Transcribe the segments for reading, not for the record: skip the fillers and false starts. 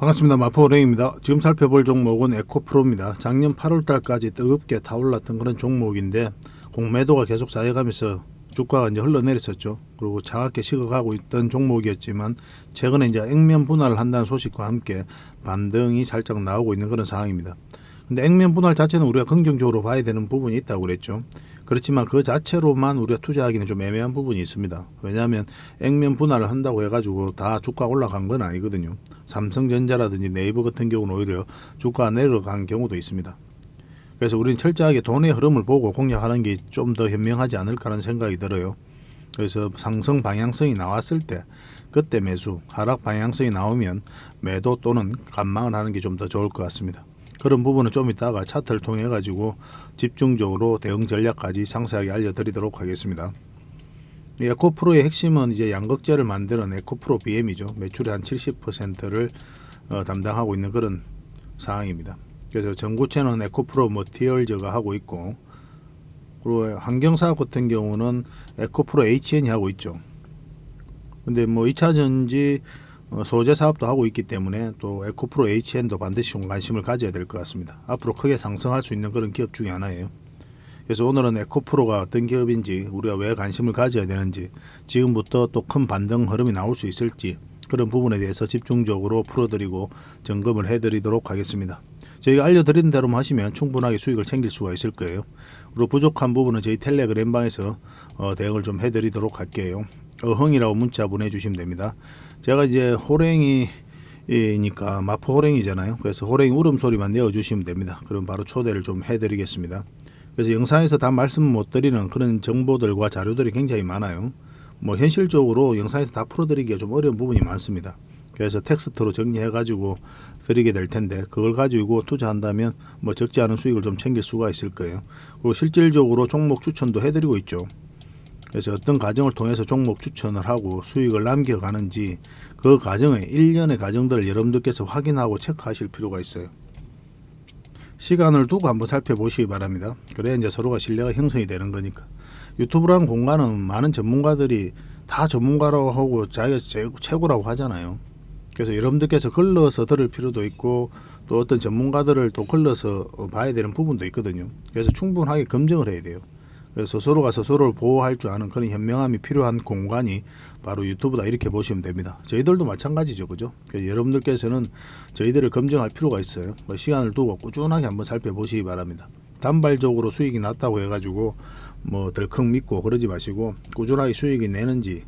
반갑습니다. 마포은행입니다. 지금 살펴볼 종목은 에코프로입니다. 작년 8월달까지 뜨겁게 타올랐던 그런 종목인데 공매도가 계속 쌓여가면서 주가가 이제 흘러내렸었죠. 그리고 차갑게 식어가고 있던 종목이었지만 최근에 이제 액면 분할을 한다는 소식과 함께 반등이 살짝 나오고 있는 그런 상황입니다. 근데 액면 분할 자체는 우리가 긍정적으로 봐야 되는 부분이 있다고 그랬죠. 그렇지만 그 자체로만 우리가 투자하기는 좀 애매한 부분이 있습니다. 왜냐하면 액면 분할을 한다고 해가지고 다 주가가 올라간 건 아니거든요. 삼성전자라든지 네이버 같은 경우는 오히려 주가가 내려간 경우도 있습니다. 그래서 우리는 철저하게 돈의 흐름을 보고 공략하는 게 좀 더 현명하지 않을까라는 생각이 들어요. 그래서 상승 방향성이 나왔을 때 그때 매수, 하락 방향성이 나오면 매도 또는 관망을 하는 게 좀 더 좋을 것 같습니다. 그런 부분은 좀 이따가 차트를 통해 가지고 집중적으로 대응 전략까지 상세하게 알려드리도록 하겠습니다. 에코프로의 핵심은 이제 양극재를 만드는 에코프로 BM이죠. 매출의 한 70%를 담당하고 있는 그런 상황입니다. 그래서 전구체는 에코프로 머티리얼즈가 하고 있고, 그리고 환경사업 같은 경우는 에코프로 HN이 하고 있죠. 근데 뭐 2차전지 소재 사업도 하고 있기 때문에 또 에코프로 HN도 반드시 좀 관심을 가져야 될 것 같습니다. 앞으로 크게 상승할 수 있는 그런 기업 중에 하나예요. 그래서 오늘은 에코프로가 어떤 기업인지, 우리가 왜 관심을 가져야 되는지, 지금부터 또 큰 반등 흐름이 나올 수 있을지, 그런 부분에 대해서 집중적으로 풀어드리고 점검을 해드리도록 하겠습니다. 저희가 알려드린 대로만 하시면 충분하게 수익을 챙길 수가 있을 거예요. 그리고 부족한 부분은 저희 텔레그램방에서 대응을 좀 해드리도록 할게요. 어흥이라고 문자 보내주시면 됩니다. 제가 이제 호랭이니까 마포 호랭이잖아요. 그래서 호랭이 울음소리만 내어주시면 됩니다. 그럼 바로 초대를 좀 해드리겠습니다. 그래서 영상에서 다 말씀 못 드리는 그런 정보들과 자료들이 굉장히 많아요. 뭐 현실적으로 영상에서 다 풀어드리기가 좀 어려운 부분이 많습니다. 그래서 텍스트로 정리해 가지고 드리게 될 텐데, 그걸 가지고 투자한다면 뭐 적지 않은 수익을 좀 챙길 수가 있을 거예요. 그리고 실질적으로 종목 추천도 해드리고 있죠. 그래서 어떤 과정을 통해서 종목 추천을 하고 수익을 남겨가는지, 그 과정의 일련의 과정들을 여러분들께서 확인하고 체크하실 필요가 있어요. 시간을 두고 한번 살펴보시기 바랍니다. 그래야 이제 서로가 신뢰가 형성이 되는 거니까. 유튜브라는 공간은 많은 전문가들이 다 전문가라고 하고 자기가 최고라고 하잖아요. 그래서 여러분들께서 걸러서 들을 필요도 있고, 또 어떤 전문가들을 또 걸러서 봐야 되는 부분도 있거든요. 그래서 충분하게 검증을 해야 돼요. 그래서 서로가 서로를 보호할 줄 아는 그런 현명함이 필요한 공간이 바로 유튜브다, 이렇게 보시면 됩니다. 저희들도 마찬가지죠, 그죠? 여러분들께서는 저희들을 검증할 필요가 있어요. 시간을 두고 꾸준하게 한번 살펴보시기 바랍니다. 단발적으로 수익이 났다고 해가지고 뭐 덜컥 믿고 그러지 마시고, 꾸준하게 수익이 나는지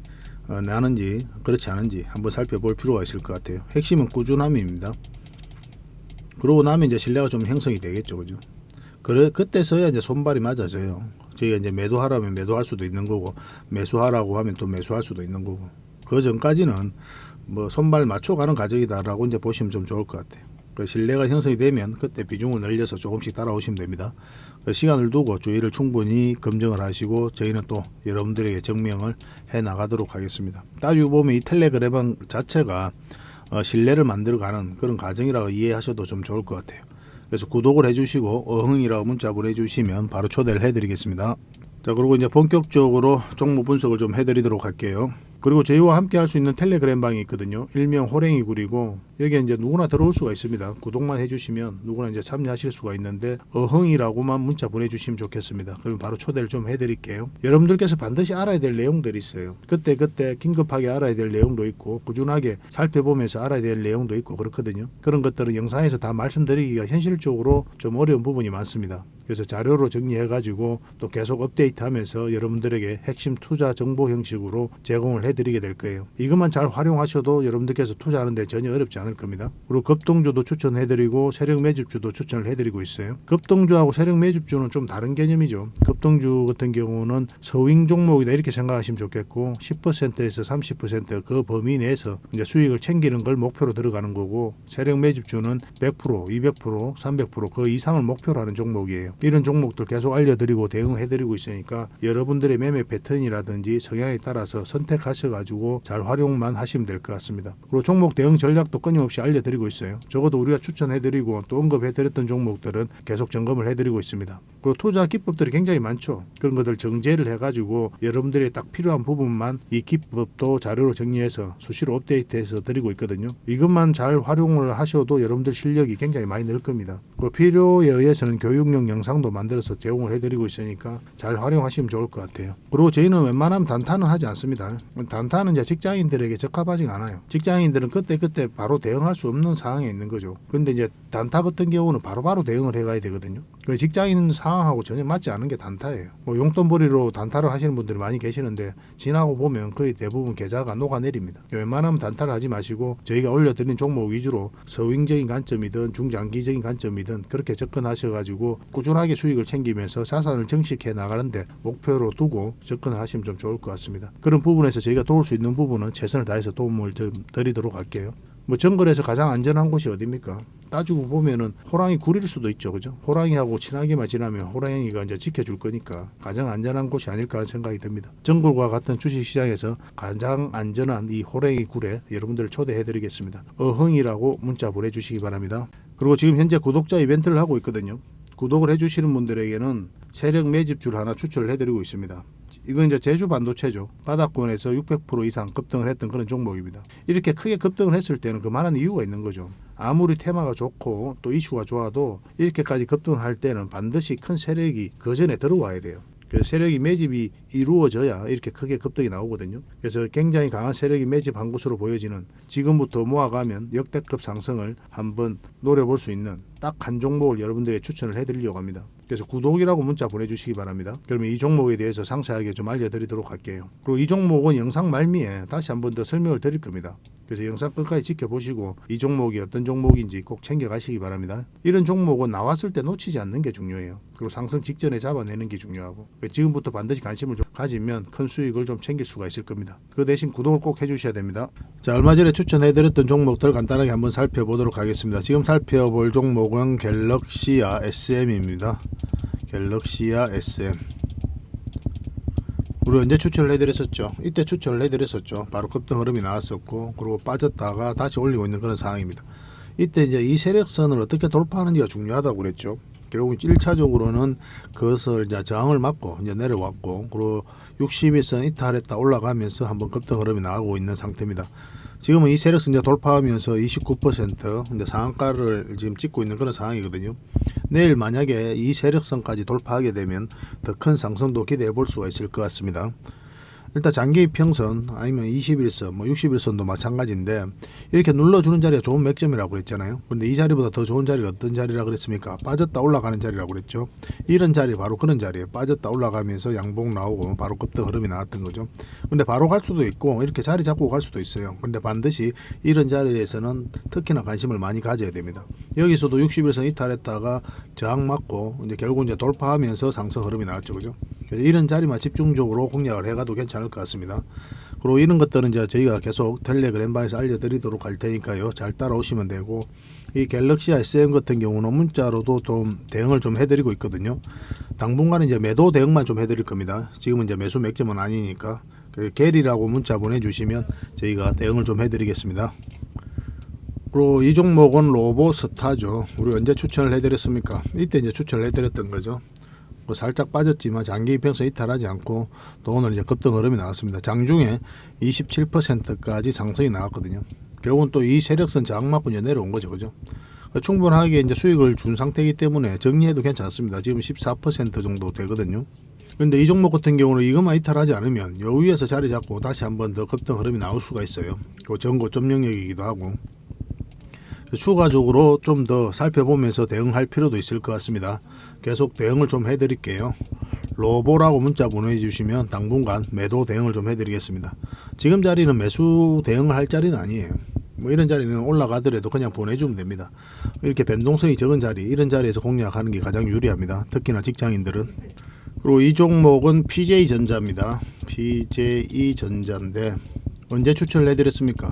그렇지 않은지 한번 살펴볼 필요가 있을 것 같아요. 핵심은 꾸준함입니다. 그러고 나면 이제 신뢰가 좀 형성이 되겠죠, 그죠? 그때서야 이제 손발이 맞아져요. 저희가 이제 매도하라면 매도할 수도 있는 거고, 매수하라고 하면 또 매수할 수도 있는 거고, 그 전까지는 뭐 손발 맞춰가는 과정이다라고 이제 보시면 좀 좋을 것 같아요. 신뢰가 형성이 되면 그때 비중을 늘려서 조금씩 따라오시면 됩니다. 시간을 두고 주의를 충분히 검증을 하시고, 저희는 또 여러분들에게 증명을 해 나가도록 하겠습니다. 따지고 보면 이 텔레그램 자체가 신뢰를 만들어가는 그런 과정이라고 이해하셔도 좀 좋을 것 같아요. 그래서 구독을 해주시고 어흥이라고 문자 보내주시면 바로 초대를 해드리겠습니다. 자, 그리고 이제 본격적으로 종목 분석을 좀 해드리도록 할게요. 그리고 저희와 함께 할 수 있는 텔레그램 방이 있거든요. 일명 호랭이굴이고, 여기에 이제 누구나 들어올 수가 있습니다. 구독만 해주시면 누구나 이제 참여하실 수가 있는데, 어흥이라고만 문자 보내주시면 좋겠습니다. 그럼 바로 초대를 좀 해드릴게요. 여러분들께서 반드시 알아야 될 내용들이 있어요. 그때 긴급하게 알아야 될 내용도 있고, 꾸준하게 살펴보면서 알아야 될 내용도 있고 그렇거든요. 그런 것들은 영상에서 다 말씀드리기가 현실적으로 좀 어려운 부분이 많습니다. 그래서 자료로 정리해가지고 또 계속 업데이트하면서 여러분들에게 핵심 투자 정보 형식으로 제공을 해드리게 될 거예요. 이것만 잘 활용하셔도 여러분들께서 투자하는데 전혀 어렵지 않을 겁니다. 그리고 급등주도 추천해드리고 세력 매집주도 추천을 해드리고 있어요. 급등주하고 세력 매집주는 좀 다른 개념이죠. 급등주 같은 경우는 서윙 종목이다, 이렇게 생각하시면 좋겠고, 10%에서 30% 범위 내에서 이제 수익을 챙기는 걸 목표로 들어가는 거고, 세력 매집주는 100%, 200%, 300% 그 이상을 목표로 하는 종목이에요. 이런 종목들 계속 알려드리고 대응해드리고 있으니까 여러분들의 매매 패턴이라든지 성향에 따라서 선택하셔가지고 잘 활용만 하시면 될 것 같습니다. 그리고 종목 대응 전략도 끊임없이 알려드리고 있어요. 적어도 우리가 추천해드리고 또 언급해드렸던 종목들은 계속 점검을 해드리고 있습니다. 그리고 투자 기법들이 굉장히 많죠. 그런 것들 정제를 해가지고 여러분들이 딱 필요한 부분만 이 기법도 자료로 정리해서 수시로 업데이트해서 드리고 있거든요. 이것만 잘 활용을 하셔도 여러분들 실력이 굉장히 많이 늘 겁니다. 그리고 필요에 의해서는 교육용 영상도 만들어서 제공을 해드리고 있으니까 잘 활용하시면 좋을 것 같아요. 그리고 저희는 웬만하면 단타는 하지 않습니다. 단타는 이제 직장인들에게 적합하지 않아요. 직장인들은 그때 바로 대응할 수 없는 상황에 있는 거죠. 근데 이제 단타 같은 경우는 바로바로 대응을 해가야 되거든요. 직장인 상황하고 전혀 맞지 않은 게 단타예요. 뭐 용돈벌이로 단타를 하시는 분들이 많이 계시는데 지나고 보면 거의 대부분 계좌가 녹아내립니다. 웬만하면 단타를 하지 마시고 저희가 올려드린 종목 위주로 서윙적인 관점이든 중장기적인 관점이든 그렇게 접근하셔가지고 꾸준하게 수익을 챙기면서 자산을 증식해 나가는데 목표로 두고 접근을 하시면 좀 좋을 것 같습니다. 그런 부분에서 저희가 도울 수 있는 부분은 최선을 다해서 도움을 좀 드리도록 할게요. 뭐 정글에서 가장 안전한 곳이 어디입니까? 따지고 보면은 호랑이 굴일 수도 있죠, 그죠? 호랑이하고 친하게만 지나면 호랑이가 이제 지켜줄 거니까 가장 안전한 곳이 아닐까 하는 생각이 듭니다. 정글과 같은 주식시장에서 가장 안전한 이 호랑이 굴에 여러분들을 초대해드리겠습니다. 어흥이라고 문자 보내주시기 바랍니다. 그리고 지금 현재 구독자 이벤트를 하고 있거든요. 구독을 해주시는 분들에게는 세력 매집줄 하나 추천을 해드리고 있습니다. 이건 이제 제주 반도체죠. 바닥권에서 600% 이상 급등을 했던 그런 종목입니다. 이렇게 크게 급등을 했을 때는 그만한 이유가 있는 거죠. 아무리 테마가 좋고 또 이슈가 좋아도 이렇게까지 급등할 때는 반드시 큰 세력이 그 전에 들어와야 돼요. 그래서 세력이 매집이 이루어져야 이렇게 크게 급등이 나오거든요. 그래서 굉장히 강한 세력이 매집한 것으로 보여지는 지금부터 모아가면 역대급 상승을 한번 노려볼 수 있는 딱 한 종목을 여러분들에게 추천을 해드리려고 합니다. 그래서 구독이라고 문자 보내주시기 바랍니다. 그러면 이 종목에 대해서 상세하게 좀 알려드리도록 할게요. 그리고 이 종목은 영상 말미에 다시 한번 더 설명을 드릴 겁니다. 그래서 영상 끝까지 지켜보시고 이 종목이 어떤 종목인지 꼭 챙겨가시기 바랍니다. 이런 종목은 나왔을 때 놓치지 않는 게 중요해요. 그리고 상승 직전에 잡아내는 게 중요하고 지금부터 반드시 관심을 좀 가지면 큰 수익을 좀 챙길 수가 있을 겁니다. 그 대신 구독을 꼭 해주셔야 됩니다. 자, 얼마 전에 추천해드렸던 종목들 간단하게 한번 살펴보도록 하겠습니다. 지금 살펴볼 종목은 갤럭시아 SM입니다. 갤럭시아 SM. 우리 언제 추천을 해드렸었죠? 이때 추천을 해드렸었죠. 바로 급등 흐름이 나왔었고, 그리고 빠졌다가 다시 올리고 있는 그런 상황입니다. 이때 이제 이 세력선을 어떻게 돌파하는지가 중요하다고 그랬죠. 결국 1차적으로는 그것을 이제 저항을 맞고 이제 내려왔고, 그리고 60일선 이탈했다 올라가면서 한번 급등 흐름이 나오고 있는 상태입니다. 지금은 이 세력선 이제 돌파하면서 29% 이제 상한가를 지금 찍고 있는 그런 상황이거든요. 내일 만약에 이 세력선까지 돌파하게 되면 더 큰 상승도 기대해 볼 수가 있을 것 같습니다. 일단 장기 평선 아니면 21선, 뭐 61선도 마찬가지인데 이렇게 눌러주는 자리가 좋은 맥점이라고 그랬잖아요. 그런데 이 자리보다 더 좋은 자리가 어떤 자리라 그랬습니까? 빠졌다 올라가는 자리라고 그랬죠. 이런 자리 바로 그런 자리에 빠졌다 올라가면서 양봉 나오고 바로 급등 흐름이 나왔던 거죠. 근데 바로 갈 수도 있고 이렇게 자리 잡고 갈 수도 있어요. 근데 반드시 이런 자리에서는 특히나 관심을 많이 가져야 됩니다. 여기서도 60일선 이탈했다가 저항 맞고 이제 결국 이제 돌파하면서 상승 흐름이 나왔죠, 그죠? 이런 자리만 집중적으로 공략을 해가도 괜찮을 것 같습니다. 그리고 이런 것들은 이제 저희가 계속 텔레그램방에서 알려드리도록 할 테니까요. 잘 따라오시면 되고, 이 갤럭시 SM 같은 경우는 문자로도 좀 대응을 좀 해드리고 있거든요. 당분간은 이제 매도 대응만 좀 해드릴 겁니다. 지금은 이제 매수 맥점은 아니니까 갤이라고 문자 보내주시면 저희가 대응을 좀 해드리겠습니다. 그리고 이 종목은 로보스타죠. 우리 언제 추천을 해드렸습니까? 이때 이제 추천을 해드렸던 거죠. 살짝 빠졌지만 장기 이평선 이탈하지 않고 또 오늘 이제 급등 흐름이 나왔습니다. 장중에 27%까지 상승이 나왔거든요. 결국은 또 이 세력선 저항 맞고 이제 내려온 거죠, 그죠? 충분하게 이제 수익을 준 상태이기 때문에 정리해도 괜찮습니다. 지금 14% 정도 되거든요. 그런데 이 종목 같은 경우는 이것만 이탈하지 않으면 요 위에서 자리 잡고 다시 한번 더 급등 흐름이 나올 수가 있어요. 그 전고점 영역이기도 하고. 추가적으로 좀 더 살펴보면서 대응할 필요도 있을 것 같습니다. 계속 대응을 좀 해드릴게요. 로보라고 문자 보내주시면 당분간 매도 대응을 좀 해드리겠습니다. 지금 자리는 매수 대응을 할 자리는 아니에요. 뭐 이런 자리는 올라가더라도 그냥 보내주면 됩니다. 이렇게 변동성이 적은 자리, 이런 자리에서 공략하는 게 가장 유리합니다. 특히나 직장인들은. 그리고 이 종목은 PJ전자입니다. PJ전자인데 언제 추천을 해드렸습니까?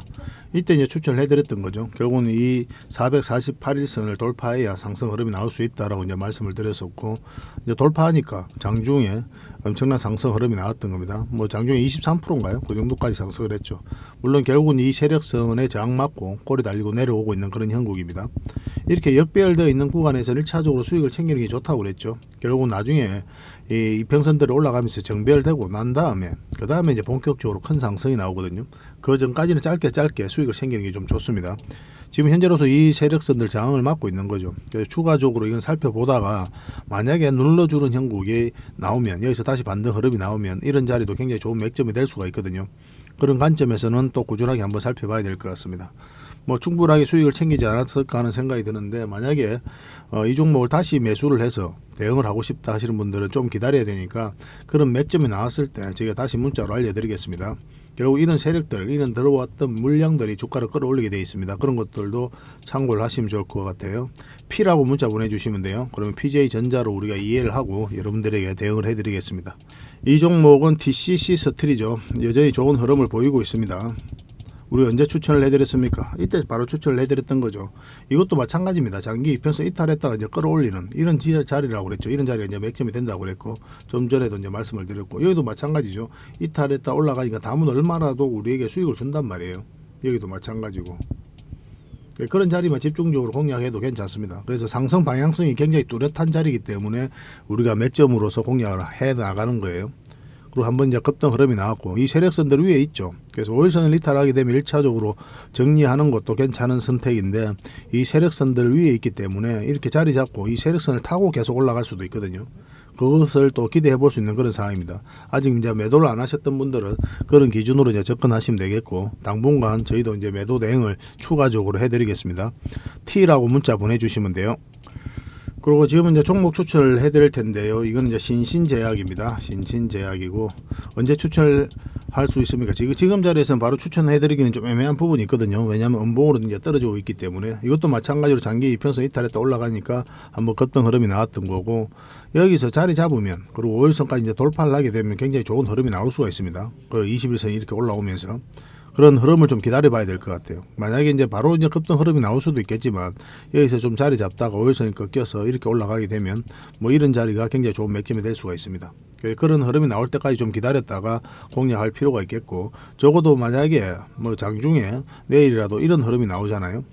이때 이제 추천을 해드렸던 거죠. 결국은 이 448일선을 돌파해야 상승 흐름이 나올 수 있다라고 이제 말씀을 드렸었고, 이제 돌파하니까 장중에 엄청난 상승 흐름이 나왔던 겁니다. 뭐 장중에 23%인가요? 그 정도까지 상승을 했죠. 물론 결국은 이 세력선에 저항 맞고 꼬리 달리고 내려오고 있는 그런 형국입니다. 이렇게 역배열되어 있는 구간에서 1차적으로 수익을 챙기는 게 좋다고 그랬죠. 결국은 나중에 이 이평선들이 올라가면서 정배열되고 난 다음에 그 다음에 이제 본격적으로 큰 상승이 나오거든요. 그 전까지는 짧게 수익을 챙기는 게 좀 좋습니다. 지금 현재로서 이 세력선들 저항을 막고 있는 거죠. 그래서 추가적으로 이건 살펴보다가 만약에 눌러주는 형국이 나오면, 여기서 다시 반등 흐름이 나오면 이런 자리도 굉장히 좋은 맥점이 될 수가 있거든요. 그런 관점에서는 또 꾸준하게 한번 살펴봐야 될 것 같습니다. 뭐 충분하게 수익을 챙기지 않았을까 하는 생각이 드는데, 만약에 이 종목을 다시 매수를 해서 대응을 하고 싶다 하시는 분들은 좀 기다려야 되니까, 그런 맥점이 나왔을 때 제가 다시 문자로 알려드리겠습니다. 결국 이런 세력들, 이런 들어왔던 물량들이 주가를 끌어올리게 되어 있습니다. 그런 것들도 참고를 하시면 좋을 것 같아요. P라고 문자 보내주시면 돼요. 그러면 PJ전자로 우리가 이해를 하고 여러분들에게 대응을 해드리겠습니다. 이 종목은 TCC 스틸이죠. 여전히 좋은 흐름을 보이고 있습니다. 우리 언제 추천을 해드렸습니까? 이때 바로 추천을 해드렸던 거죠. 이것도 마찬가지입니다. 장기 이평선 이탈했다가 이제 끌어올리는 이런 자리라고 그랬죠. 이런 자리가 이제 맥점이 된다고 그랬고, 좀 전에도 이제 말씀을 드렸고, 여기도 마찬가지죠. 이탈했다 올라가니까 다음은 얼마라도 우리에게 수익을 준단 말이에요. 여기도 마찬가지고. 그런 자리만 집중적으로 공략해도 괜찮습니다. 그래서 상승 방향성이 굉장히 뚜렷한 자리이기 때문에 우리가 맥점으로서 공략을 해 나가는 거예요. 그리고 한번 이제 급등 흐름이 나왔고, 이 세력선들 위에 있죠. 그래서 5일선을 이탈하게 되면 1차적으로 정리하는 것도 괜찮은 선택인데, 이 세력선들 위에 있기 때문에 이렇게 자리 잡고 이 세력선을 타고 계속 올라갈 수도 있거든요. 그것을 또 기대해 볼 수 있는 그런 상황입니다. 아직 이제 매도를 안 하셨던 분들은 그런 기준으로 이제 접근하시면 되겠고, 당분간 저희도 이제 매도 대응을 추가적으로 해드리겠습니다. T라고 문자 보내주시면 돼요. 그리고 지금은 이제 종목 추천을 해드릴 텐데요. 이건 이제 신신제약입니다. 신신제약이고, 언제 추천을 할 수 있습니까? 지금 자리에서는 바로 추천해드리기는 좀 애매한 부분이 있거든요. 왜냐하면 음봉으로 이제 떨어지고 있기 때문에. 이것도 마찬가지로 장기 이평선 이탈했다 올라가니까 한번 급등 흐름이 나왔던 거고, 여기서 자리 잡으면, 그리고 5일선까지 이제 돌파를 하게 되면 굉장히 좋은 흐름이 나올 수가 있습니다. 그 21선이 이렇게 올라오면서. 그런 흐름을 좀 기다려 봐야 될 것 같아요. 만약에 이제 바로 이제 급등 흐름이 나올 수도 있겠지만, 여기서 좀 자리 잡다가 5일선이 꺾여서 이렇게 올라가게 되면 뭐 이런 자리가 굉장히 좋은 맥점이 될 수가 있습니다. 그런 흐름이 나올 때까지 좀 기다렸다가 공략할 필요가 있겠고, 적어도 만약에 뭐 장중에 내일이라도 이런 흐름이 나오잖아요.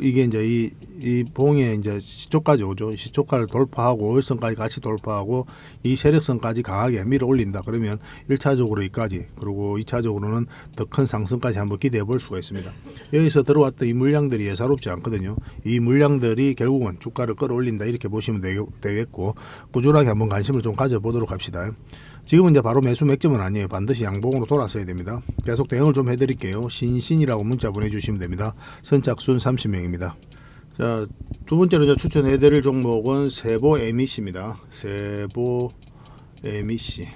이게 이제 이 봉에 이제 시초까지 오죠. 시초가를 돌파하고 5일선까지 같이 돌파하고 이 세력선까지 강하게 밀어 올린다. 그러면 1차적으로 이까지, 그리고 2차적으로는 더 큰 상승까지 한번 기대해 볼 수가 있습니다. 여기서 들어왔던 이 물량들이 예사롭지 않거든요. 이 물량들이 결국은 주가를 끌어올린다, 이렇게 보시면 되겠고, 꾸준하게 한번 관심을 좀 가져보도록 합시다. 지금은 이제 바로 매수 맥점은 아니에요. 반드시 양봉으로 돌아서야 됩니다. 계속 대응을 좀 해드릴게요. 신신이라고 문자 보내주시면 됩니다. 선착순 30명입니다. 자, 두 번째로 이제 추천해드릴 종목은 세보 MEC입니다. 세보 MEC.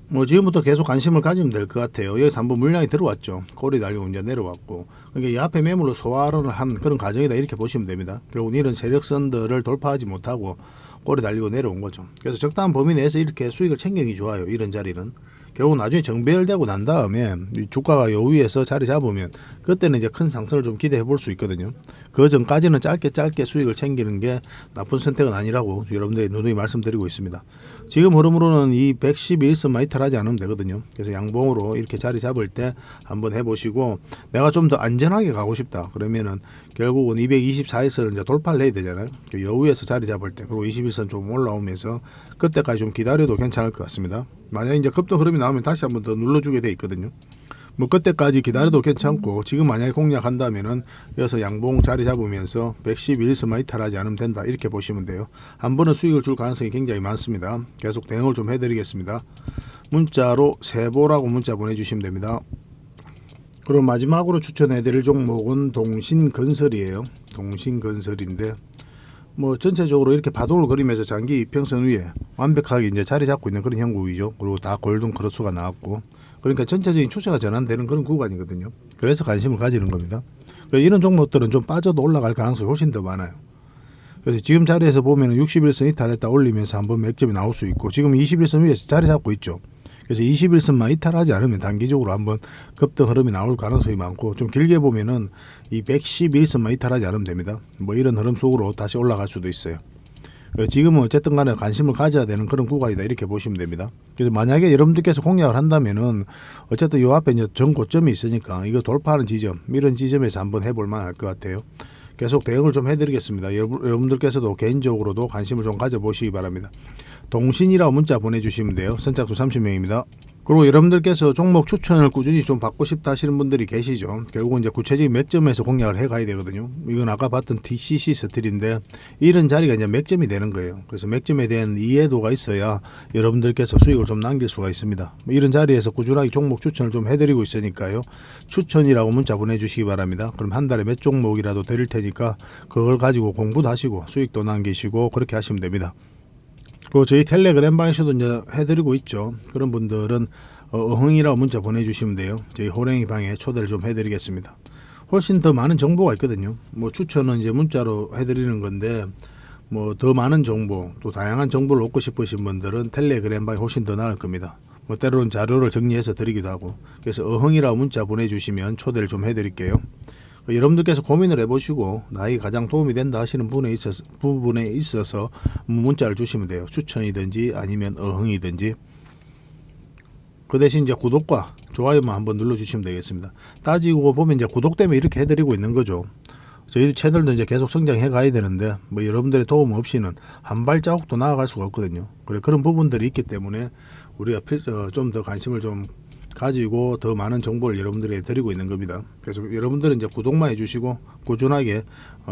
뭐 지금부터 계속 관심을 가지면 될 것 같아요. 여기서 한번 물량이 들어왔죠. 꼬리 달리고 이제 내려왔고, 그러니까 이 앞에 매물로 소화를 한 그런 과정이다, 이렇게 보시면 됩니다. 결국 이런 세력선들을 돌파하지 못하고 꼬리 달리고 내려온 거죠. 그래서 적당한 범위 내에서 이렇게 수익을 챙기기 좋아요. 이런 자리는 결국 나중에 정배열되고 난 다음에 주가가 요 위에서 자리 잡으면 그때는 이제 큰 상승을 좀 기대해 볼 수 있거든요. 그 전까지는 짧게 수익을 챙기는 게 나쁜 선택은 아니라고 여러분들이 누누이 말씀드리고 있습니다. 지금 흐름으로는 이 111선만 이탈하지 않으면 되거든요. 그래서 양봉으로 이렇게 자리 잡을 때 한번 해보시고, 내가 좀 더 안전하게 가고 싶다 그러면은 결국은 224일선을 이제 돌파를 해야 되잖아요. 요 위에서 자리 잡을 때, 그리고 21선 좀 올라오면서 그때까지 좀 기다려도 괜찮을 것 같습니다. 만약에 이제 급등 흐름이 나오면 다시 한번 더 눌러주게 돼 있거든요. 뭐 그때까지 기다려도 괜찮고, 지금 만약에 공략한다면은 여기서 양봉 자리 잡으면서 111선만 이탈하지 않으면 된다, 이렇게 보시면 돼요. 한 번은 수익을 줄 가능성이 굉장히 많습니다. 계속 대응을 좀 해드리겠습니다. 문자로 세보라고 문자 보내주시면 됩니다. 그럼 마지막으로 추천해드릴 종목은 동신건설이에요. 동신건설인데, 뭐 전체적으로 이렇게 바둑을 그리면서 장기 이평선 위에 완벽하게 이제 자리 잡고 있는 그런 형국이죠. 그리고 다 골든 크로스가 나왔고, 그러니까 전체적인 추세가 전환되는 그런 구간이거든요. 그래서 관심을 가지는 겁니다. 이런 종목들은 좀 빠져도 올라갈 가능성이 훨씬 더 많아요. 그래서 지금 자리에서 보면 61선 이탈했다 올리면서 한번 맥점이 나올 수 있고, 지금 21선 위에서 자리 잡고 있죠. 그래서 21선만 이탈하지 않으면 단기적으로 한번 급등 흐름이 나올 가능성이 많고, 좀 길게 보면은 이 111선만 이탈하지 않으면 됩니다. 뭐 이런 흐름 속으로 다시 올라갈 수도 있어요. 지금은 어쨌든 간에 관심을 가져야 되는 그런 구간이다, 이렇게 보시면 됩니다. 그래서 만약에 여러분들께서 공략을 한다면은 어쨌든 요 앞에 이제 전 고점이 있으니까 이거 돌파하는 지점, 이런 지점에서 한번 해볼 만할 것 같아요. 계속 대응을 좀 해드리겠습니다. 여러분들께서도 개인적으로도 관심을 좀 가져보시기 바랍니다. 동신이라고 문자 보내주시면 돼요. 선착순 30명입니다. 그리고 여러분들께서 종목 추천을 꾸준히 좀 받고 싶다 하시는 분들이 계시죠. 결국은 이제 구체적인 맥점에서 공략을 해 가야 되거든요. 이건 아까 봤던 DCC 스틸인데, 이런 자리가 이제 맥점이 되는 거예요. 그래서 맥점에 대한 이해도가 있어야 여러분들께서 수익을 좀 남길 수가 있습니다. 이런 자리에서 꾸준하게 종목 추천을 좀 해드리고 있으니까요. 추천이라고 문자 보내주시기 바랍니다. 그럼 한 달에 몇 종목이라도 드릴 테니까 그걸 가지고 공부도 하시고 수익도 남기시고 그렇게 하시면 됩니다. 그리고 저희 텔레그램 방에서도 이제 해드리고 있죠. 그런 분들은 어흥이라고 문자 보내주시면 돼요. 저희 호랭이 방에 초대를 좀 해드리겠습니다. 훨씬 더 많은 정보가 있거든요. 뭐 추천은 이제 문자로 해드리는 건데, 뭐 더 많은 정보, 또 다양한 정보를 얻고 싶으신 분들은 텔레그램 방이 훨씬 더 나을 겁니다. 뭐 때로는 자료를 정리해서 드리기도 하고. 그래서 어흥이라고 문자 보내주시면 초대를 좀 해드릴게요. 여러분들께서 고민을 해보시고 나에게 가장 도움이 된다 하시는 부분에 있어서 문자를 주시면 돼요. 추천이든지 아니면 어흥이든지. 그 대신 이제 구독과 좋아요만 한번 눌러주시면 되겠습니다. 따지고 보면 이제 구독 때문에 이렇게 해드리고 있는 거죠. 저희 채널도 이제 계속 성장해 가야 되는데, 뭐 여러분들의 도움 없이는 한 발자국도 나아갈 수가 없거든요. 그런 부분들이 있기 때문에 우리가 좀 더 관심을 좀 가지고 더 많은 정보를 여러분들에게 드리고 있는 겁니다. 그래서 여러분들은 이제 구독만 해주시고 꾸준하게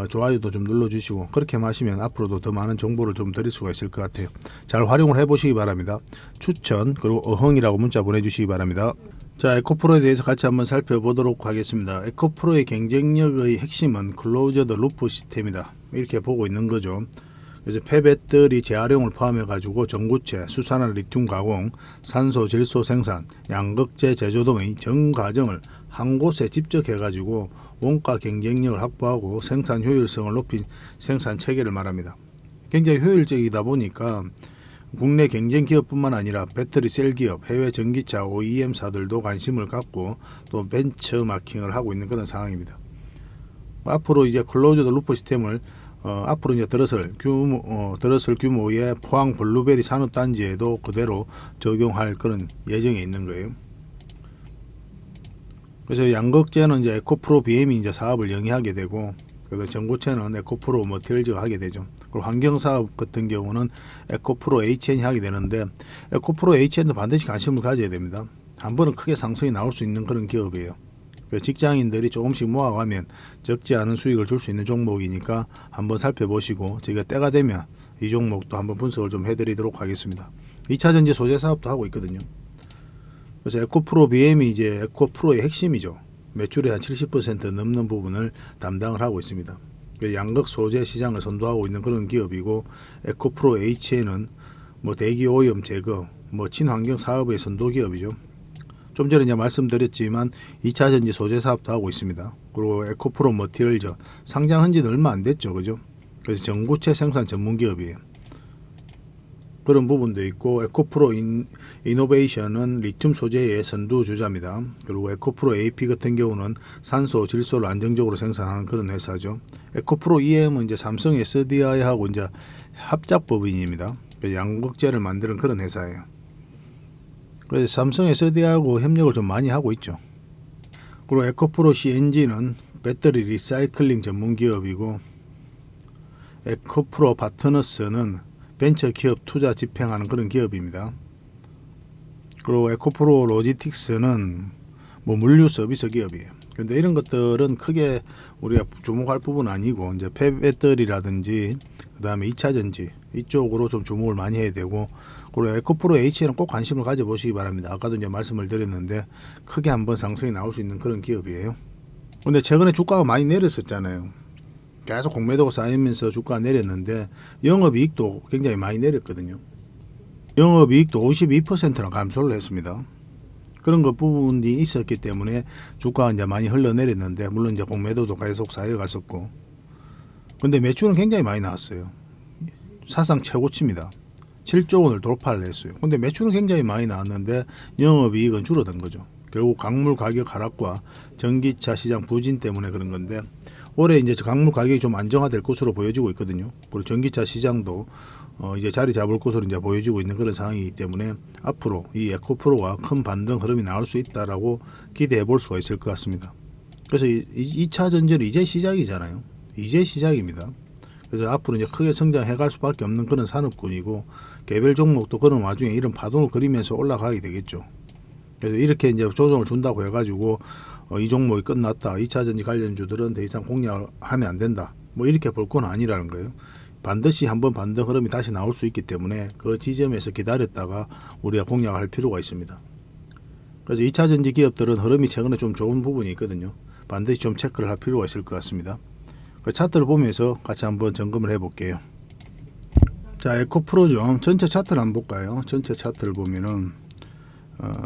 좋아요도 좀 눌러주시고, 그렇게 하시면 앞으로도 더 많은 정보를 좀 드릴 수가 있을 것 같아요. 잘 활용을 해보시기 바랍니다. 추천 그리고 어흥이라고 문자 보내주시기 바랍니다. 자, 에코프로에 대해서 같이 한번 살펴보도록 하겠습니다. 에코프로의 경쟁력의 핵심은 클로즈드 루프 시스템이다, 이렇게 보고 있는 거죠. 그래서 폐배터리 재활용을 포함해 가지고 전구체, 수산화 리튬 가공, 산소 질소 생산, 양극재 제조 등의 전 과정을 한 곳에 집적해 가지고 원가 경쟁력을 확보하고 생산 효율성을 높인 생산 체계를 말합니다. 굉장히 효율적이다 보니까 국내 경쟁 기업뿐만 아니라 배터리 셀 기업, 해외 전기차 OEM사들도 관심을 갖고 또 벤처마킹을 하고 있는 그런 상황입니다. 앞으로 이제 클로즈드 루프 시스템을 앞으로 이제 들어설 규모의 포항 블루베리 산업단지에도 그대로 적용할 그런 예정에 있는 거예요. 그래서 양극재는 이제 에코프로 BM이 이제 사업을 영위하게 되고, 그래서 전구체는 에코프로 머티리얼즈가 하게 되죠. 그리고 환경사업 같은 경우는 에코프로 HN이 하게 되는데, 에코프로 HN도 반드시 관심을 가져야 됩니다. 한 번은 크게 상승이 나올 수 있는 그런 기업이에요. 직장인들이 조금씩 모아가면 적지 않은 수익을 줄 수 있는 종목이니까 한번 살펴보시고, 저희가 때가 되면 이 종목도 한번 분석을 좀 해드리도록 하겠습니다. 2차전지 소재 사업도 하고 있거든요. 그래서 에코프로 BM이 이제 에코프로의 핵심이죠. 매출의 한 70% 넘는 부분을 담당을 하고 있습니다. 양극 소재 시장을 선도하고 있는 그런 기업이고, 에코프로 HN은 뭐 대기 오염 제거, 뭐 친환경 사업의 선도 기업이죠. 좀 전에 이제 말씀드렸지만 2차전지 소재 사업도 하고 있습니다. 그리고 에코프로 머티리얼즈 상장한 지는 얼마 안 됐죠, 그죠? 그래서 전구체 생산 전문 기업이에요. 그런 부분도 있고, 에코프로 이노베이션은 리튬 소재의 선두주자입니다. 그리고 에코프로 AP 같은 경우는 산소, 질소를 안정적으로 생산하는 그런 회사죠. 에코프로 EM은 이제 삼성 SDI하고 이제 합작법인입니다. 양극재를 만드는 그런 회사예요. 그래서 삼성 SDI하고 협력을 좀 많이 하고 있죠. 그리고 에코프로 CNG는 배터리 리사이클링 전문 기업이고, 에코프로 파트너스는 벤처 기업 투자 집행하는 그런 기업입니다. 그리고 에코프로 로지틱스는 뭐 물류 서비스 기업이에요. 근데 이런 것들은 크게 우리가 주목할 부분은 아니고, 이제 폐배터리라든지 그 다음에 2차전지 이쪽으로 좀 주목을 많이 해야 되고, 그리고 에코프로 H에는 꼭 관심을 가져보시기 바랍니다. 아까도 이제 말씀을 드렸는데 크게 한번 상승이 나올 수 있는 그런 기업이에요. 근데 최근에 주가가 많이 내렸었잖아요. 계속 공매도가 쌓이면서 주가가 내렸는데 영업이익도 굉장히 많이 내렸거든요. 영업이익도 52%나 감소를 했습니다. 그런 것 부분이 있었기 때문에 주가가 이제 많이 흘러내렸는데, 물론 이제 공매도도 계속 쌓여갔었고, 근데 매출은 굉장히 많이 나왔어요. 사상 최고치입니다. 7조 원을 돌파를 했어요. 근데 매출은 굉장히 많이 나왔는데 영업이익은 줄어든 거죠. 결국 광물 가격 하락과 전기차 시장 부진 때문에 그런 건데 올해 이제 광물 가격이 좀 안정화될 것으로 보여지고 있거든요. 그리고 전기차 시장도 이제 자리 잡을 것으로 이제 보여지고 있는 그런 상황이기 때문에 앞으로 이 에코프로가 큰 반등 흐름이 나올 수 있다라고 기대해 볼 수가 있을 것 같습니다. 그래서 2차 전지는 이제 시작이잖아요. 이제 시작입니다. 그래서 앞으로 이제 크게 성장해 갈 수밖에 없는 그런 산업군이고 개별 종목도 그런 와중에 이런 파동을 그리면서 올라가게 되겠죠. 그래서 이렇게 이제 조정을 준다고 해가지고 이 종목이 끝났다. 2차 전지 관련주들은 더 이상 공략하면 안 된다. 뭐 이렇게 볼 건 아니라는 거예요. 반드시 한번 반등 흐름이 다시 나올 수 있기 때문에 그 지점에서 기다렸다가 우리가 공략할 필요가 있습니다. 그래서 2차 전지 기업들은 흐름이 최근에 좀 좋은 부분이 있거든요. 반드시 좀 체크를 할 필요가 있을 것 같습니다. 그 차트를 보면서 같이 한번 점검을 해 볼게요. 자, 에코프로죠. 전체 차트를 한번 볼까요? 전체 차트를 보면은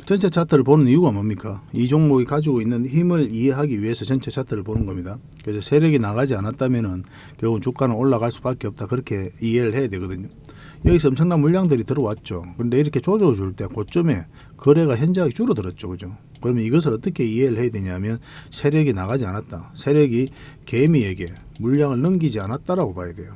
전체 차트를 보는 이유가 뭡니까? 이 종목이 가지고 있는 힘을 이해하기 위해서 전체 차트를 보는 겁니다. 그래서 세력이 나가지 않았다면은 결국 주가는 올라갈 수밖에 없다. 그렇게 이해를 해야 되거든요. 여기서 엄청난 물량들이 들어왔죠. 근데 이렇게 조정을 줄 때 고점에 거래가 현저하게 줄어들었죠. 그죠? 그러면 이것을 어떻게 이해를 해야 되냐면 세력이 나가지 않았다. 세력이 개미에게 물량을 넘기지 않았다라고 봐야 돼요.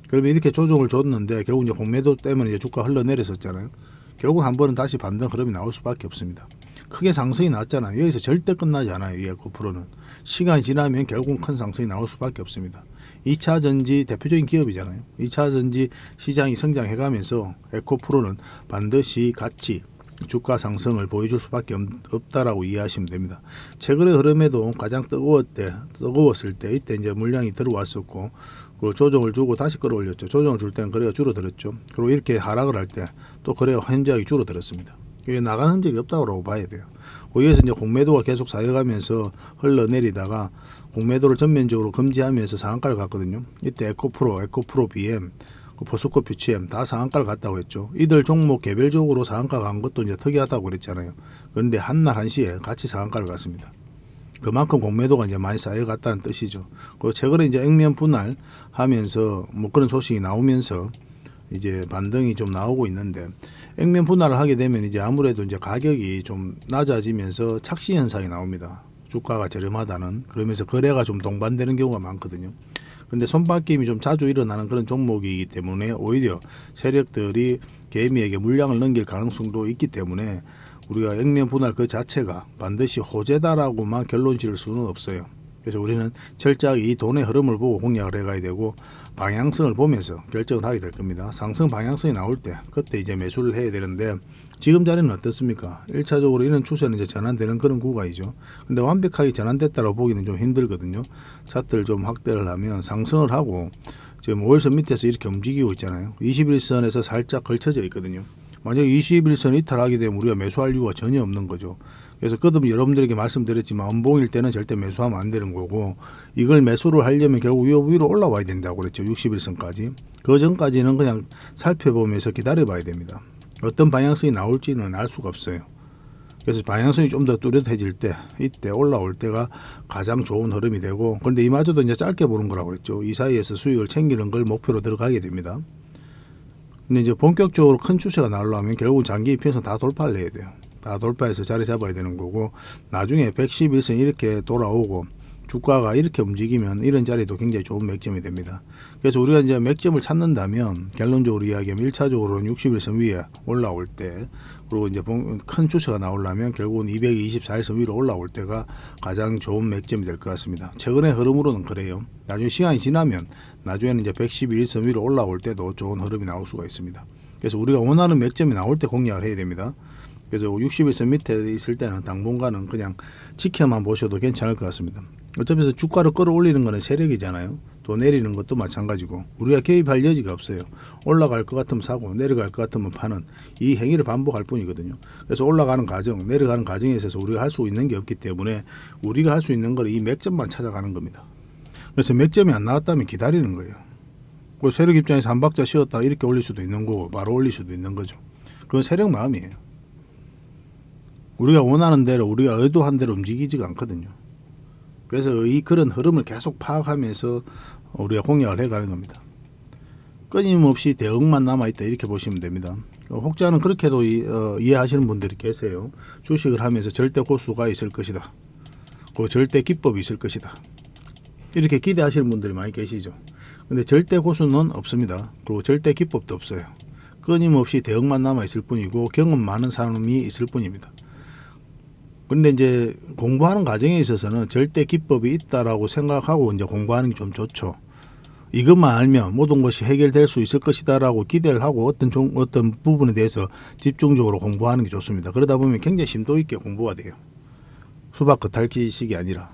그러면 이렇게 조정을 줬는데 결국 이제 공매도 때문에 이제 주가 흘러내렸었잖아요. 결국 한 번은 다시 반등 흐름이 나올 수밖에 없습니다. 크게 상승이 나왔잖아요. 여기서 절대 끝나지 않아요. 이 에코프로는. 시간이 지나면 결국 큰 상승이 나올 수밖에 없습니다. 2차 전지 대표적인 기업이잖아요. 2차 전지 시장이 성장해가면서 에코프로는 반드시 같이 주가 상승을 보여줄 수밖에 없다라고 이해하시면 됩니다. 최근의 흐름에도 가장 뜨거웠을 때 이때 이제 물량이 들어왔었고 그리고 조정을 주고 다시 끌어올렸죠. 조정을 줄 때는 거래가 줄어들었죠. 그리고 이렇게 하락을 할 때 또 거래가 현저하게 줄어들었습니다. 이게 나가는 흔적이 없다고 봐야 돼요. 거기에서 이제 공매도가 계속 쌓여가면서 흘러내리다가 공매도를 전면적으로 금지하면서 상한가를 갔거든요. 이때 에코프로 BM, 포스코 퓨치엠 다 상한가를 갔다고 했죠. 이들 종목 개별적으로 상한가 간 것도 이제 특이하다고 그랬잖아요. 그런데 한날 한시에 같이 상한가를 갔습니다. 그만큼 공매도가 이제 많이 쌓여갔다는 뜻이죠. 그리고 최근에 이제 액면 분할하면서 뭐 그런 소식이 나오면서 이제 반등이 좀 나오고 있는데 액면 분할을 하게 되면 이제 아무래도 이제 가격이 좀 낮아지면서 착시 현상이 나옵니다. 주가가 저렴하다는 그러면서 거래가 좀 동반되는 경우가 많거든요. 근데 손바뀜이 좀 자주 일어나는 그런 종목이기 때문에 오히려 세력들이 개미에게 물량을 넘길 가능성도 있기 때문에 우리가 액면 분할 그 자체가 반드시 호재다라고만 결론 지을 수는 없어요. 그래서 우리는 철저하게 이 돈의 흐름을 보고 공략을 해가야 되고 방향성을 보면서 결정을 하게 될 겁니다. 상승 방향성이 나올 때 그때 이제 매수를 해야 되는데 지금 자리는 어떻습니까? 1차적으로 이런 추세는 이제 전환되는 그런 구간이죠. 근데 완벽하게 전환됐다고 보기는 좀 힘들거든요. 차트를 좀 확대를 하면 상승을 하고 지금 5일선 밑에서 이렇게 움직이고 있잖아요. 21선에서 살짝 걸쳐져 있거든요. 만약 21선 이탈하게 되면 우리가 매수할 이유가 전혀 없는 거죠. 그래서 거듭 여러분들에게 말씀드렸지만 음봉일 때는 절대 매수하면 안 되는 거고 이걸 매수를 하려면 결국 위로 올라와야 된다고 그랬죠. 61선까지. 그 전까지는 그냥 살펴보면서 기다려 봐야 됩니다. 어떤 방향성이 나올지는 알 수가 없어요. 그래서 방향성이 좀 더 뚜렷해질 때 이때 올라올 때가 가장 좋은 흐름이 되고 그런데 이마저도 이제 짧게 보는 거라고 그랬죠. 이 사이에서 수익을 챙기는 걸 목표로 들어가게 됩니다. 근데 이제 본격적으로 큰 추세가 나오려면 결국 장기 이평선 다 돌파를 해야 돼요. 다 돌파해서 자리 잡아야 되는 거고 나중에 111선 이렇게 돌아오고 주가가 이렇게 움직이면 이런 자리도 굉장히 좋은 맥점이 됩니다. 그래서 우리가 이제 맥점을 찾는다면 결론적으로 이야기하면 1차적으로는 61선 위에 올라올 때 그리고 이제 큰 추세가 나오려면 결국은 224일선 위로 올라올 때가 가장 좋은 맥점이 될 것 같습니다. 최근의 흐름으로는 그래요. 나중에 시간이 지나면 나중에는 이제 111선 위로 올라올 때도 좋은 흐름이 나올 수가 있습니다. 그래서 우리가 원하는 맥점이 나올 때 공략을 해야 됩니다. 그래서 61선 밑에 있을 때는 당분간은 그냥 지켜만 보셔도 괜찮을 것 같습니다. 어차피 주가를 끌어올리는 거는 세력이잖아요. 또 내리는 것도 마찬가지고 우리가 개입할 여지가 없어요. 올라갈 것 같으면 사고 내려갈 것 같으면 파는 이 행위를 반복할 뿐이거든요. 그래서 올라가는 과정, 내려가는 과정에 있어서 우리가 할 수 있는 게 없기 때문에 우리가 할 수 있는 건 이 맥점만 찾아가는 겁니다. 그래서 맥점이 안 나왔다면 기다리는 거예요. 그 세력 입장에서 한 박자 쉬었다 이렇게 올릴 수도 있는 거고 바로 올릴 수도 있는 거죠. 그건 세력 마음이에요. 우리가 원하는 대로 우리가 의도한 대로 움직이지가 않거든요. 그래서 이 그런 흐름을 계속 파악하면서 우리가 공략을 해가는 겁니다. 끊임없이 대응만 남아있다 이렇게 보시면 됩니다. 혹자는 그렇게도 이해하시는 분들이 계세요. 주식을 하면서 절대 고수가 있을 것이다. 그 절대 기법이 있을 것이다. 이렇게 기대하시는 분들이 많이 계시죠. 근데 절대 고수는 없습니다. 그리고 절대 기법도 없어요. 끊임없이 대응만 남아있을 뿐이고 경험 많은 사람이 있을 뿐입니다. 근데 이제 공부하는 과정에 있어서는 절대 기법이 있다라고 생각하고 이제 공부하는 게 좀 좋죠. 이것만 알면 모든 것이 해결될 수 있을 것이다라고 기대를 하고 어떤 부분에 대해서 집중적으로 공부하는 게 좋습니다. 그러다 보면 굉장히 심도 있게 공부가 돼요. 수박 겉핥기식이 아니라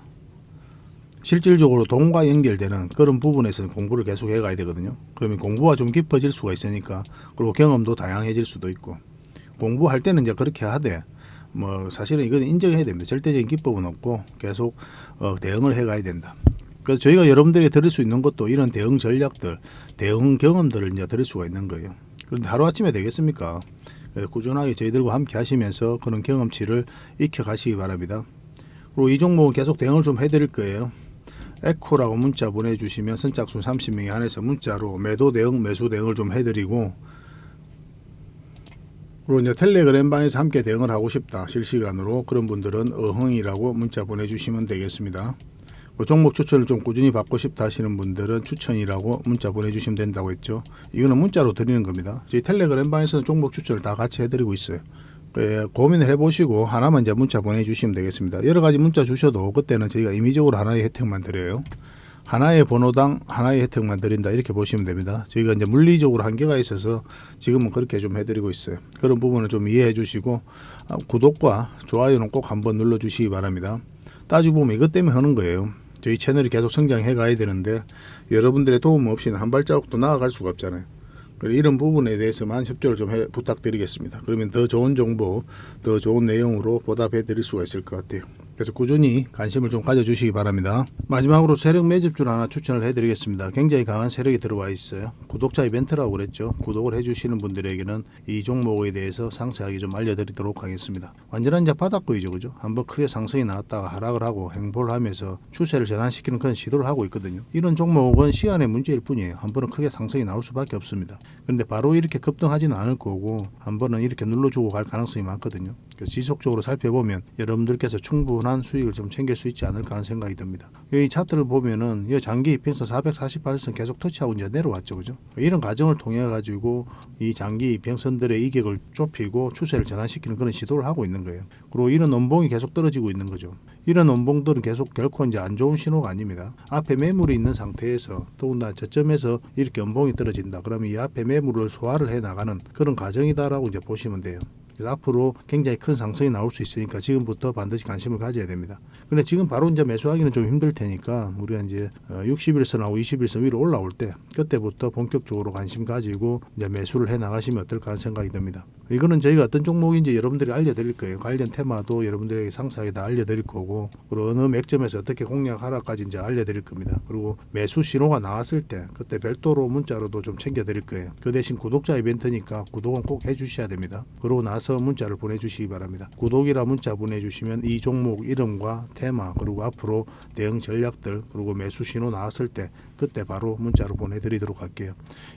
실질적으로 돈과 연결되는 그런 부분에서는 공부를 계속 해가야 되거든요. 그러면 공부가 좀 깊어질 수가 있으니까, 그리고 경험도 다양해질 수도 있고, 공부할 때는 이제 그렇게 하되 뭐 사실은 이건 인정해야 됩니다. 절대적인 기법은 없고 계속 대응을 해가야 된다. 그래서 저희가 여러분들이 들을 수 있는 것도 이런 대응 전략들, 대응 경험들을 이제 들을 수가 있는 거예요. 그런데 하루아침에 되겠습니까? 꾸준하게 저희들과 함께 하시면서 그런 경험치를 익혀 가시기 바랍니다. 그리고 이 종목은 계속 대응을 좀 해드릴 거예요. 에코라고 문자 보내주시면 선착순 30명이 한해서 문자로 매도 대응, 매수 대응을 좀 해드리고, 그리고 이제 텔레그램 방에서 함께 대응을 하고 싶다 실시간으로 그런 분들은 어흥이라고 문자 보내주시면 되겠습니다. 그 종목 추천을 좀 꾸준히 받고 싶다 하시는 분들은 추천이라고 문자 보내주시면 된다고 했죠. 이거는 문자로 드리는 겁니다. 저희 텔레그램 방에서는 종목 추천을 다 같이 해드리고 있어요. 고민을 해보시고 하나만 이제 문자 보내주시면 되겠습니다. 여러 가지 문자 주셔도 그때는 저희가 임의적으로 하나의 혜택만 드려요. 하나의 번호당 하나의 혜택만 드린다 이렇게 보시면 됩니다. 저희가 이제 물리적으로 한계가 있어서 지금은 그렇게 좀 해드리고 있어요. 그런 부분을 좀 이해해 주시고 구독과 좋아요는 꼭 한번 눌러 주시기 바랍니다. 따지고 보면 이것 때문에 하는 거예요. 저희 채널이 계속 성장해 가야 되는데 여러분들의 도움 없이는 한 발자국도 나아갈 수가 없잖아요. 이런 부분에 대해서만 협조를 좀 부탁드리겠습니다. 그러면 더 좋은 정보, 더 좋은 내용으로 보답해 드릴 수가 있을 것 같아요. 그래서 꾸준히 관심을 좀 가져주시기 바랍니다. 마지막으로 세력 매집주를 하나 추천을 해드리겠습니다. 굉장히 강한 세력이 들어와 있어요. 구독자 이벤트라고 그랬죠. 구독을 해주시는 분들에게는 이 종목에 대해서 상세하게 좀 알려드리도록 하겠습니다. 완전한 이제 바닥구이죠, 그죠? 한번 크게 상승이 나왔다가 하락을 하고 횡보를 하면서 추세를 전환시키는 그런 시도를 하고 있거든요. 이런 종목은 시간의 문제일 뿐이에요. 한 번은 크게 상승이 나올 수밖에 없습니다. 그런데 바로 이렇게 급등하지는 않을 거고 한 번은 이렇게 눌러주고 갈 가능성이 많거든요. 지속적으로 살펴보면 여러분들께서 충분한 수익을 좀 챙길 수 있지 않을까 하는 생각이 듭니다. 이 차트를 보면은 이 장기 이평선 448선 계속 터치하고 이제 내려왔죠, 그죠? 이런 과정을 통해 가지고 이 장기 이평선들의 이격을 좁히고 추세를 전환시키는 그런 시도를 하고 있는 거예요. 그리고 이런 원봉이 계속 떨어지고 있는 거죠. 이런 원봉들은 계속 결코 이제 안 좋은 신호가 아닙니다. 앞에 매물이 있는 상태에서 더군다나 저점에서 이렇게 원봉이 떨어진다. 그러면 이 앞에 매물을 소화를 해 나가는 그런 과정이다라고 이제 보시면 돼요. 그래서 앞으로 굉장히 큰 상승이 나올 수 있으니까 지금부터 반드시 관심을 가져야 됩니다. 근데 지금 바로 이제 매수하기는 좀 힘들 테니까 우리가 이제 60일선하고 20일선 위로 올라올 때 그때부터 본격적으로 관심 가지고 이제 매수를 해 나가시면 어떨까 하는 생각이 듭니다. 이거는 저희가 어떤 종목인지 여러분들이 알려드릴 거예요. 관련 테마도 여러분들에게 상세하게 다 알려드릴 거고, 그리고 어느 맥점에서 어떻게 공략하라까지 이제 알려드릴 겁니다. 그리고 매수 신호가 나왔을 때 그때 별도로 문자로도 좀 챙겨드릴 거예요. 그 대신 구독자 이벤트니까 구독은 꼭 해주셔야 됩니다. 그러고 나서 문자를 보내주시기 바랍니다. 구독이라 문자 보내주시면 이 종목 이름과 테마, 그리고 앞으로 대응 전략들, 그리고 매수 신호 나왔을 때 그때 바로 문자로 보내드리도록 할게요.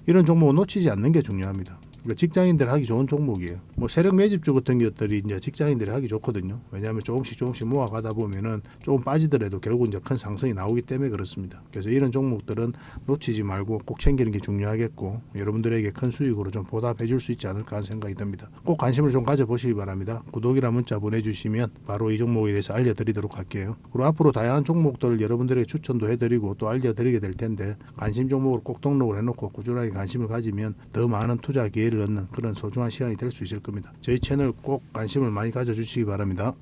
이런 종목은 놓치지 않는 게 중요합니다. 직장인들 하기 좋은 종목이에요. 뭐 세력 매집주 같은 것들이 이제 직장인들이 하기 좋거든요. 왜냐하면 조금씩 모아가다 보면은 조금 빠지더라도 결국 이제 큰 상승이 나오기 때문에 그렇습니다. 그래서 이런 종목들은 놓치지 말고 꼭 챙기는 게 중요하겠고, 여러분들에게 큰 수익으로 좀 보답해 줄 수 있지 않을까 하는 생각이 듭니다. 꼭 관심을 좀 가져보시기 바랍니다. 구독이라 문자 보내주시면 바로 이 종목에 대해서 알려드리도록 할게요. 그리고 앞으로 다양한 종목들을 여러분들에게 추천도 해드리고 또 알려드리게 될 텐데, 관심 종목으로 꼭 등록을 해놓고 꾸준하게 관심을 가지면 더 많은 투자 기회를 얻는 그런 소중한 시간이 될 수 있을 겁니다. 저희 채널 꼭 관심을 많이 가져주시기 바랍니다.